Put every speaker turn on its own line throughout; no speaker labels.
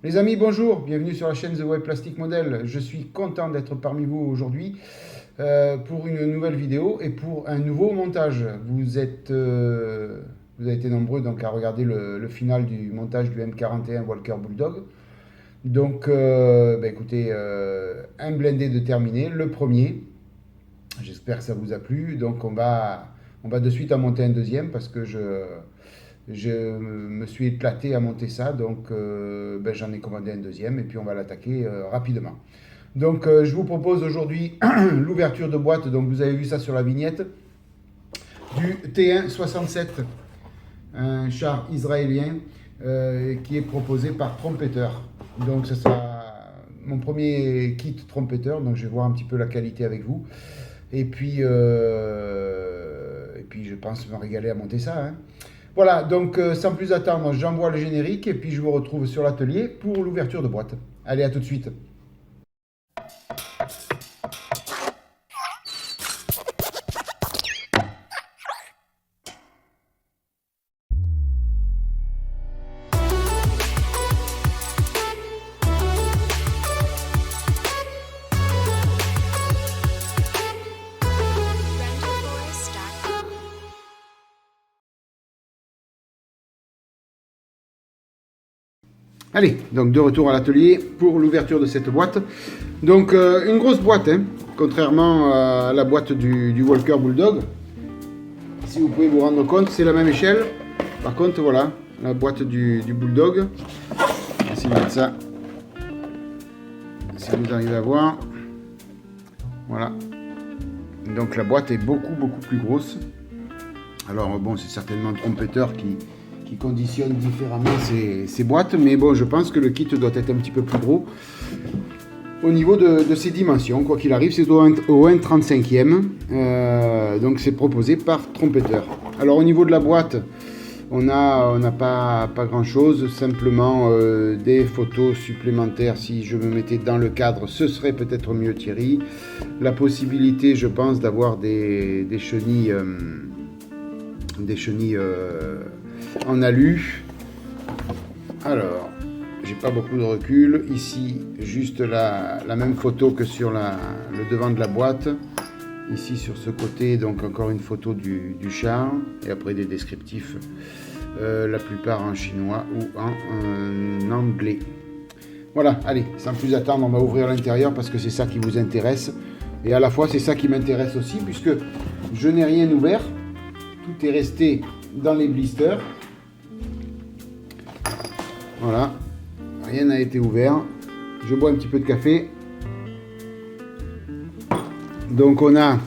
Les amis, bonjour, bienvenue sur la chaîne The Web Plastic Model. Je suis content d'être parmi vous aujourd'hui pour une nouvelle vidéo et pour un nouveau montage. Vous avez été nombreux donc à regarder le final du montage du M41 Walker Bulldog. Donc, écoutez, un blindé de terminé, le premier. J'espère que ça vous a plu. Donc, on va de suite en monter un deuxième parce que je me suis éclaté à monter ça, donc j'en ai commandé un deuxième et puis on va l'attaquer rapidement. Donc je vous propose aujourd'hui l'ouverture de boîte, donc vous avez vu ça sur la vignette, du T1-67, un char israélien qui est proposé par Trompeter. Donc ça sera mon premier kit Trompeter, donc je vais voir un petit peu la qualité avec vous. Et puis je pense me régaler à monter ça, hein. Voilà, donc sans plus attendre, j'envoie le générique et puis je vous retrouve sur l'atelier pour l'ouverture de boîte. Allez, à tout de suite. Allez, donc de retour à l'atelier pour l'ouverture de cette boîte. Donc une grosse boîte, hein, contrairement à la boîte du Walker Bulldog. Si vous pouvez vous rendre compte, c'est la même échelle. Par contre, voilà, la boîte du Bulldog. On va essayer de mettre ça. Si vous arrivez à voir. Voilà. Donc la boîte est beaucoup plus grosse. Alors bon, c'est certainement un trompetteur qui conditionne différemment ces boîtes, mais bon, je pense que le kit doit être un petit peu plus gros au niveau de ses dimensions. Quoi qu'il arrive, c'est au 1/35e, donc c'est proposé par Trompeter. Alors au niveau de la boîte, on n'a pas grand chose, simplement des photos supplémentaires. Si je me mettais dans le cadre, ce serait peut-être mieux, Thierry. La possibilité, je pense, d'avoir des chenilles en alu. Alors, j'ai pas beaucoup de recul. Ici, juste la même photo que sur le devant de la boîte. Ici, sur ce côté, donc encore une photo du char. Et après, des descriptifs, la plupart en chinois ou en anglais. Voilà, allez, sans plus attendre, on va ouvrir l'intérieur parce que c'est ça qui vous intéresse. Et à la fois, c'est ça qui m'intéresse aussi, puisque je n'ai rien ouvert. Tout est resté dans les blisters. Voilà, rien n'a été ouvert. Je bois un petit peu de café. Donc on a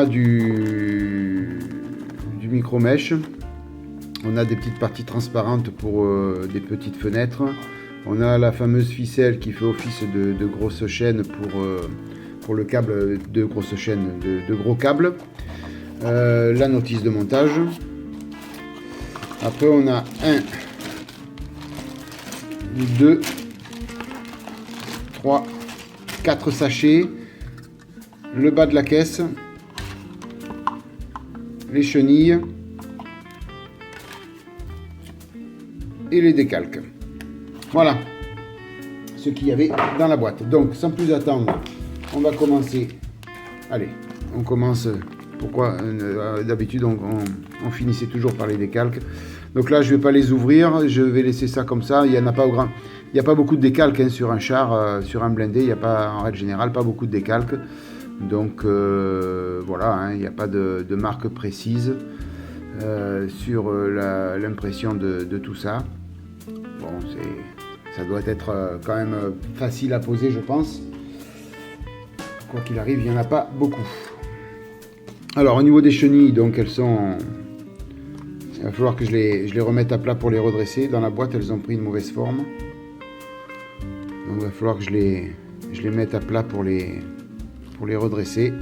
du micro-mèche. On a des petites parties transparentes pour des petites fenêtres. On a la fameuse ficelle qui fait office de grosse chaîne pour le câble de grosse chaîne, de gros câbles. La notice de montage. Après on a 2, 3, 4 sachets, le bas de la caisse, les chenilles et les décalques. Voilà ce qu'il y avait dans la boîte. Donc sans plus attendre, on va commencer. Allez, on commence. Pourquoi d'habitude on finissait toujours par les décalques. Donc là je ne vais pas les ouvrir, je vais laisser ça comme ça. Il n'y a pas beaucoup de décalques, hein, sur un char, sur un blindé. Il n'y a pas, en règle générale, pas beaucoup de décalques. Donc voilà, hein, il n'y a pas de marque précise sur l'impression de tout ça. Bon, ça doit être quand même facile à poser, je pense. Quoi qu'il arrive, il n'y en a pas beaucoup. Alors au niveau des chenilles, donc elles sont... Il va falloir que je les remette à plat pour les redresser. Dans la boîte, elles ont pris une mauvaise forme. Donc il va falloir que je les mette à plat pour les redresser.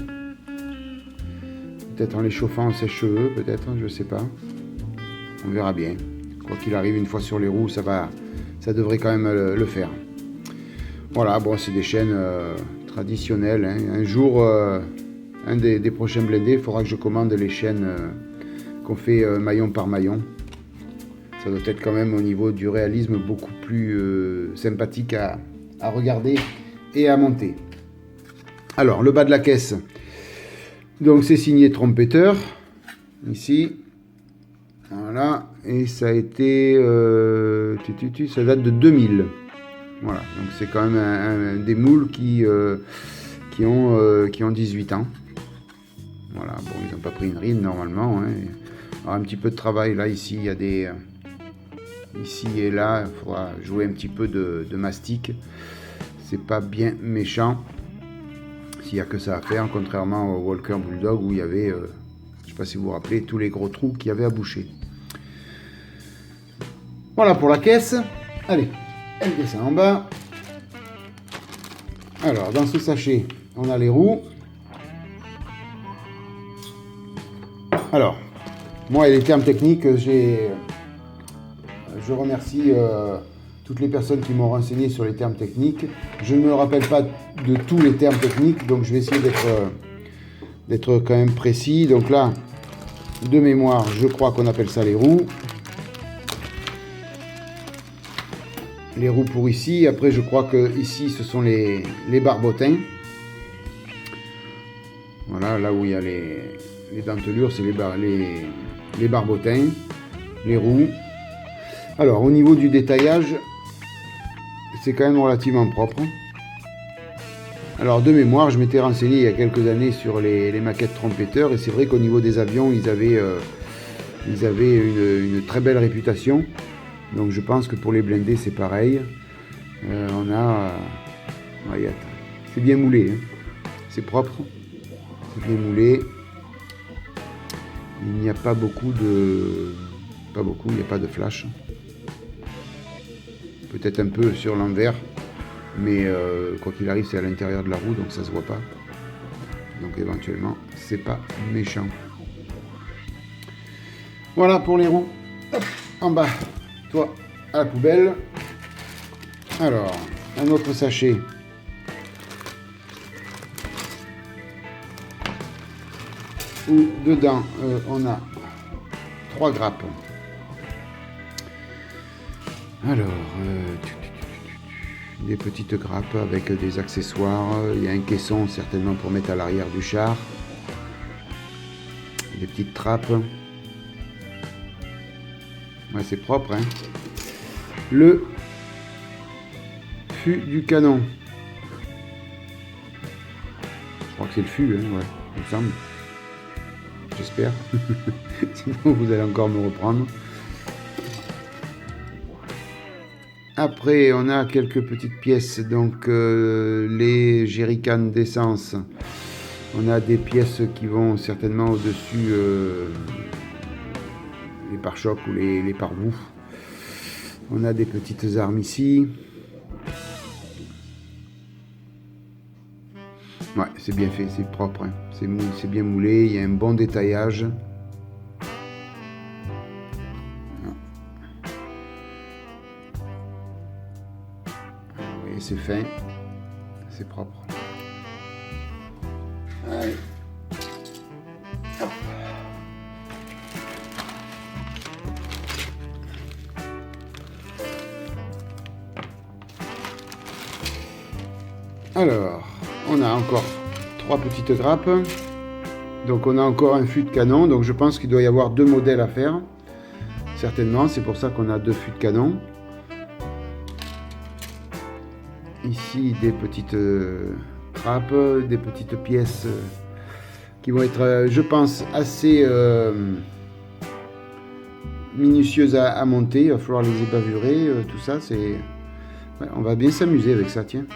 Peut-être en les chauffant en sèche-cheveux, peut-être, je sais pas. On verra bien. Quoi qu'il arrive, une fois sur les roues, ça devrait quand même le faire. Voilà, bon, c'est des chaînes traditionnelles, hein. Un jour, un des prochains blindés, il faudra que je commande les chaînes qu'on fait maillon par maillon. Ça doit être quand même au niveau du réalisme beaucoup plus sympathique à regarder et à monter. Alors, le bas de la caisse, donc c'est signé Trompeter, ici. Voilà, et ça a été, ça date de 2000. Voilà, donc c'est quand même des moules qui ont 18 ans. Voilà, bon, ils n'ont pas pris une ride normalement. Hein. Alors, un petit peu de travail là, ici, il y a des... Ici et là, il faudra jouer un petit peu de mastic. C'est pas bien méchant. S'il n'y a que ça à faire, contrairement au Walker Bulldog où il y avait, je ne sais pas si vous vous rappelez, tous les gros trous qu'il y avait à boucher. Voilà pour la caisse. Allez, elle descend en bas. Alors, dans ce sachet, on a les roues. Alors, moi et les termes techniques, je remercie toutes les personnes qui m'ont renseigné sur les termes techniques. Je ne me rappelle pas de tous les termes techniques, donc je vais essayer d'être quand même précis. Donc là, de mémoire, je crois qu'on appelle ça les roues. Les roues pour ici. Après, je crois que ici, ce sont les barbotins. Voilà, là où il y a les dentelures, c'est les barbotins, les roues. Alors, au niveau du détaillage, c'est quand même relativement propre. Alors, de mémoire, je m'étais renseigné il y a quelques années sur les maquettes Trompeter, et c'est vrai qu'au niveau des avions, ils avaient une très belle réputation. Donc, je pense que pour les blindés, c'est pareil. C'est bien moulé, hein. C'est propre, c'est bien moulé. Il n'y a pas beaucoup de... il n'y a pas de flash. Peut-être un peu sur l'envers, mais quoi qu'il arrive, c'est à l'intérieur de la roue, donc ça se voit pas. Donc éventuellement, c'est pas méchant. Voilà pour les roues. Hop, en bas, toi, à la poubelle. Alors, un autre sachet. Où dedans, on a 3 grappes. Alors, des petites grappes avec des accessoires. Il y a un caisson certainement pour mettre à l'arrière du char. Des petites trappes. Ouais, c'est propre, hein. Le fût du canon. Je crois que c'est le fût, hein, ouais, il me semble. J'espère. Sinon, vous allez encore me reprendre. Après, on a quelques petites pièces. Donc, les jerrycans d'essence. On a des pièces qui vont certainement au-dessus les pare-chocs ou les pare-boues. On a des petites armes ici. Ouais, c'est bien fait, c'est propre, hein. C'est bien moulé, il y a un bon détaillage. Vous voyez, c'est fin, c'est propre. Allez. Hop. Alors, on a encore 3 petites grappes. Donc on a encore un fût de canon. Donc je pense qu'il doit y avoir 2 modèles à faire. Certainement, c'est pour ça qu'on a 2 fûts de canon. Ici, des petites trappes, des petites pièces qui vont être, je pense, assez minutieuses à monter. Il va falloir les ébavurer, tout ça. Ouais, on va bien s'amuser avec ça, tiens.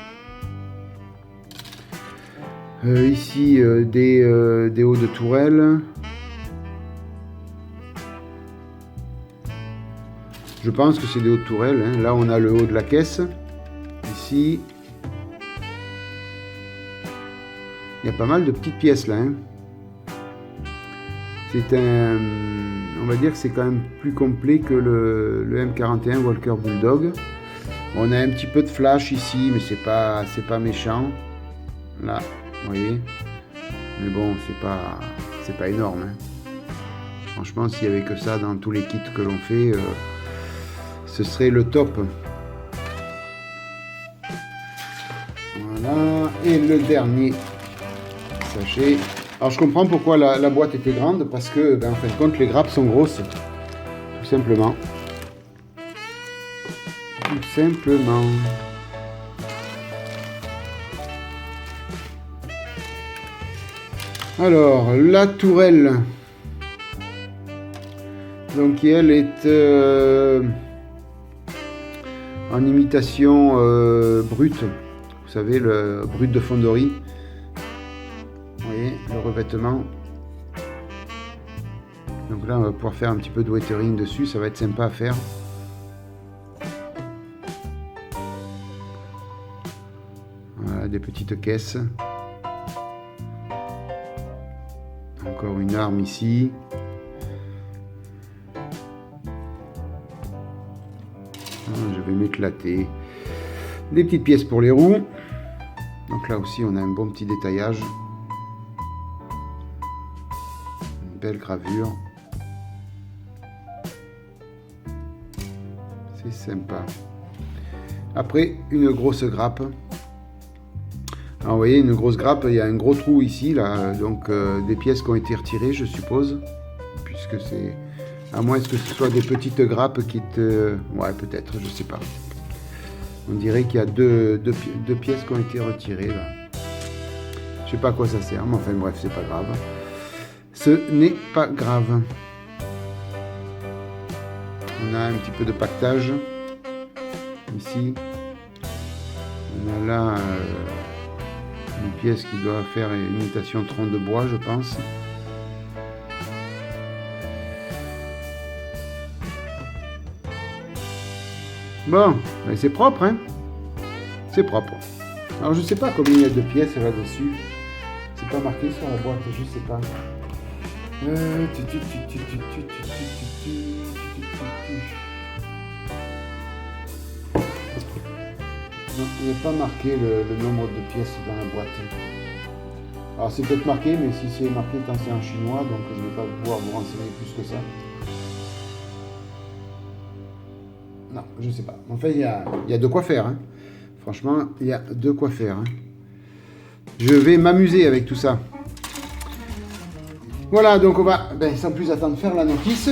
Ici, des hauts de tourelle. Je pense que c'est des hauts de tourelle, hein. Là, on a le haut de la caisse. Ici. Il y a pas mal de petites pièces là, hein. C'est on va dire que c'est quand même plus complet que le M41 Walker Bulldog. On a un petit peu de flash ici, mais c'est pas méchant. Là. Vous voyez, mais bon, c'est pas énorme, hein. Franchement, s'il y avait que ça dans tous les kits que l'on fait, ce serait le top. Voilà, et le dernier sachet. Alors je comprends pourquoi la boîte était grande, parce que en fin de compte les grappes sont grosses, tout simplement. Tout simplement. Alors, la tourelle. Donc elle est en imitation brute. Vous savez, le brut de fonderie. Vous voyez, le revêtement. Donc là, on va pouvoir faire un petit peu de weathering dessus. Ça va être sympa à faire. Voilà, des petites caisses. Encore une arme ici. Je vais m'éclater. Des petites pièces pour les roues. Donc là aussi, on a un bon petit détaillage. Une belle gravure. C'est sympa. Après, une grosse grappe. Alors, vous voyez, une grosse grappe, il y a un gros trou ici, là, donc des pièces qui ont été retirées, je suppose, puisque c'est... À moins que ce soit des petites grappes qui te... Ouais, peut-être, je sais pas. On dirait qu'il y a deux pièces qui ont été retirées, là. Je sais pas à quoi ça sert, mais enfin, bref, c'est pas grave. Ce n'est pas grave. On a un petit peu de pactage, ici. On a là... une pièce qui doit faire une imitation tronc de bois, je pense. Bon, ben c'est propre, hein. C'est propre. Alors je sais pas combien il y a de pièces là-dessus. C'est pas marqué sur la boîte, je sais pas. Non, il n'est pas marqué le nombre de pièces dans la boîte. Alors c'est peut-être marqué, mais si c'est marqué, c'est en chinois, donc je ne vais pas pouvoir vous renseigner plus que ça. Non, je sais pas. Enfin, il y a de quoi faire. Hein. Franchement, il y a de quoi faire. Hein. Je vais m'amuser avec tout ça. Voilà, donc on va, sans plus attendre, faire la notice.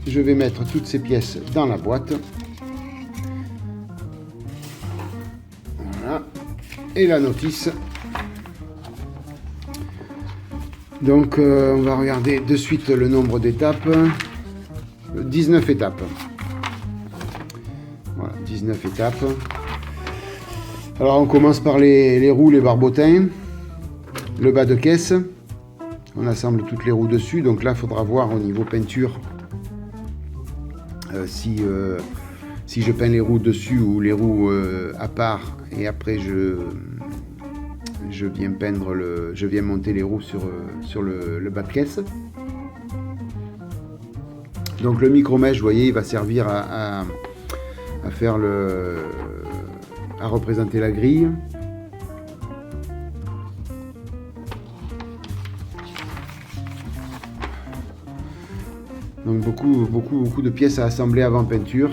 Je vais mettre toutes ces pièces dans la boîte. Voilà. Et la notice. Donc, on va regarder de suite le nombre d'étapes. 19 étapes. Voilà, 19 étapes. Alors, on commence par les roues, les barbotins. Le bas de caisse. On assemble toutes les roues dessus. Donc là, il faudra voir au niveau peinture si je peins les roues dessus ou les roues à part. Et après, je viens peindre je viens monter les roues sur le bas de caisse. Donc le micro-mèche, vous voyez, il va servir à faire à représenter la grille. Donc beaucoup de pièces à assembler avant peinture.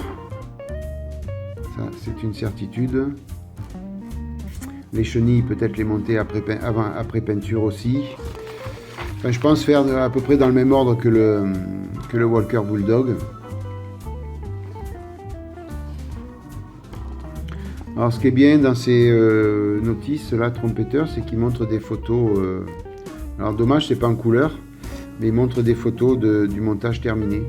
Ça, c'est une certitude. Les chenilles, peut-être les monter après peinture aussi. Enfin, je pense faire à peu près dans le même ordre que le Walker Bulldog. Alors, ce qui est bien dans ces notices là, trompetteurs, c'est qu'ils montrent des photos. Alors, dommage, c'est pas en couleur, mais ils montrent des photos du montage terminé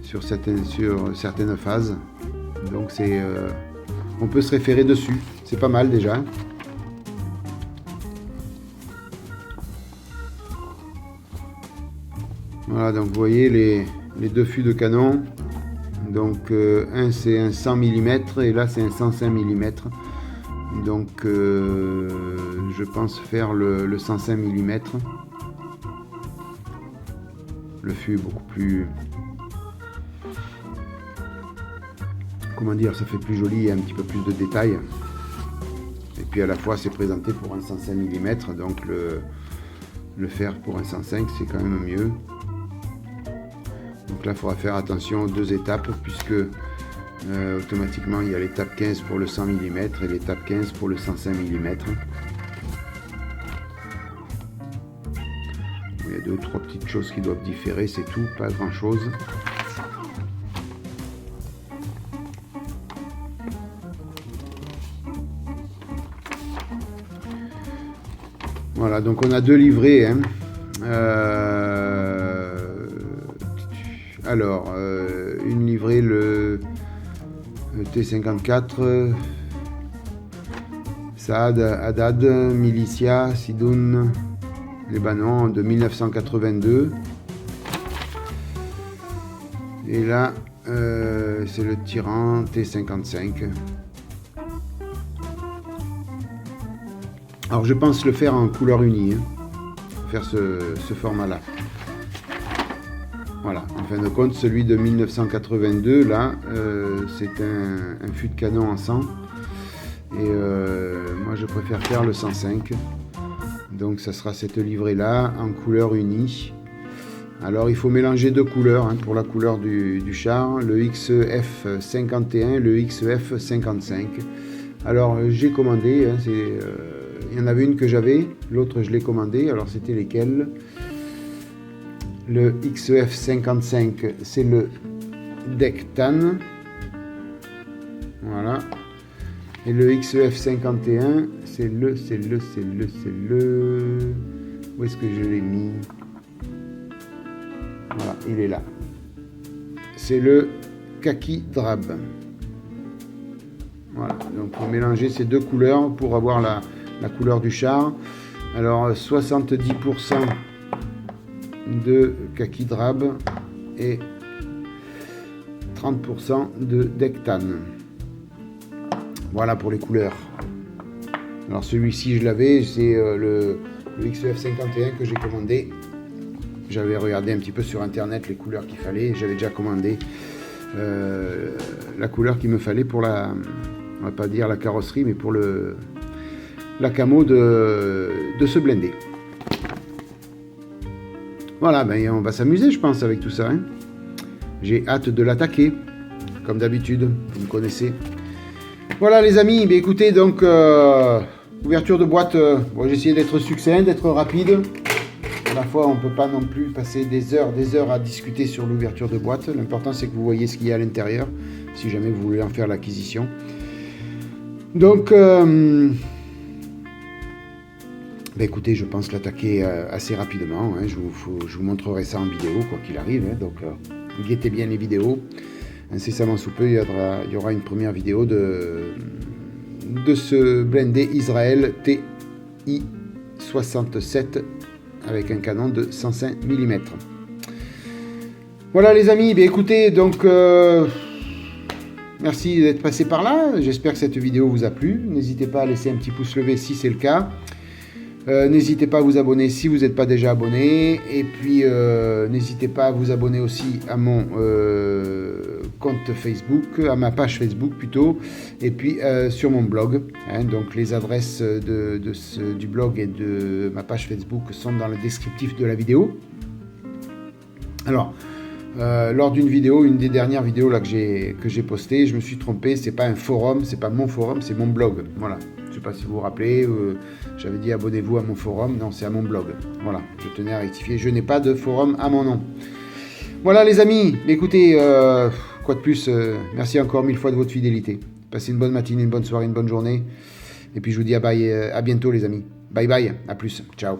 sur certaines phases. Donc, on peut se référer dessus. C'est pas mal déjà. Voilà, donc vous voyez les deux fûts de canon. Donc un c'est un 100 mm et là c'est un 105 mm. Donc je pense faire le 105 mm. Le fût est beaucoup plus... Comment dire, ça fait plus joli et un petit peu plus de détails. Et puis à la fois c'est présenté pour un 105 mm, donc le faire pour un 105 c'est quand même mieux. Donc Donc là, il faudra faire attention aux 2 étapes, puisque automatiquement, il y a l'étape 15 pour le 100 mm et l'étape 15 pour le 105 mm. Il y a 2 ou 3 petites choses qui doivent différer, c'est tout, pas grand chose. Voilà, donc on a 2 livrets. Hein. Alors, une livrée, le T54, Saad, Haddad, Militia, Sidoun, Libanon, de 1982. Et là, c'est le Tyran T55. Alors je pense le faire en couleur unie, hein, faire ce format-là. Voilà, en fin de compte, celui de 1982, là, c'est un fût de canon en 100. Et moi, je préfère faire le 105. Donc, ça sera cette livrée-là, en couleur unie. Alors, il faut mélanger 2 couleurs, hein, pour la couleur du char, le XEF51 et le XEF55. Alors, j'ai commandé, hein, il y en avait une que j'avais, l'autre je l'ai commandé. Alors, c'était lesquelles? Le XEF55, c'est le deck tan. Voilà. Et le XEF51, c'est le... Où est-ce que je l'ai mis? Voilà, il est là. C'est le kaki drab. Voilà, donc il faut mélanger ces 2 couleurs pour avoir la couleur du char. Alors 70% de kaki drab et 30% de deck tan. Voilà pour les couleurs. Alors celui-ci je l'avais, c'est le XEF51 que j'ai commandé. J'avais regardé un petit peu sur internet les couleurs qu'il fallait. J'avais déjà commandé la couleur qu'il me fallait pour la, on va pas dire la carrosserie, mais pour la camo de ce blindé. Voilà, ben on va s'amuser, je pense, avec tout ça. Hein. J'ai hâte de l'attaquer, comme d'habitude, vous me connaissez. Voilà, les amis, ben, écoutez, donc, ouverture de boîte, bon, j'ai essayé d'être succinct, d'être rapide. À la fois, on ne peut pas non plus passer des heures à discuter sur l'ouverture de boîte. L'important, c'est que vous voyez ce qu'il y a à l'intérieur, si jamais vous voulez en faire l'acquisition. Donc, ben écoutez, je pense l'attaquer assez rapidement. Hein. Je vous montrerai ça en vidéo, quoi qu'il arrive. Hein. Donc, guettez bien les vidéos. Incessamment sous peu, il y aura une première vidéo de ce blindé Israël TI-67 avec un canon de 105 mm. Voilà, les amis. Ben écoutez, donc, merci d'être passé par là. J'espère que cette vidéo vous a plu. N'hésitez pas à laisser un petit pouce levé si c'est le cas. N'hésitez pas à vous abonner si vous n'êtes pas déjà abonné. Et puis, n'hésitez pas à vous abonner aussi à mon compte Facebook, à ma page Facebook plutôt. Et puis, sur mon blog. Hein, donc, les adresses du blog et de ma page Facebook sont dans le descriptif de la vidéo. Alors, lors d'une vidéo, une des dernières vidéos là, que j'ai postées, je me suis trompé. C'est pas un forum, c'est pas mon forum, c'est mon blog. Voilà. Je ne sais pas si vous vous rappelez, j'avais dit abonnez-vous à mon forum. Non, c'est à mon blog. Voilà, je tenais à rectifier. Je n'ai pas de forum à mon nom. Voilà, les amis. Écoutez, quoi de plus, merci encore 1000 fois de votre fidélité. Passez une bonne matinée, une bonne soirée, une bonne journée. Et puis je vous dis à bientôt, les amis. Bye bye, à plus. Ciao.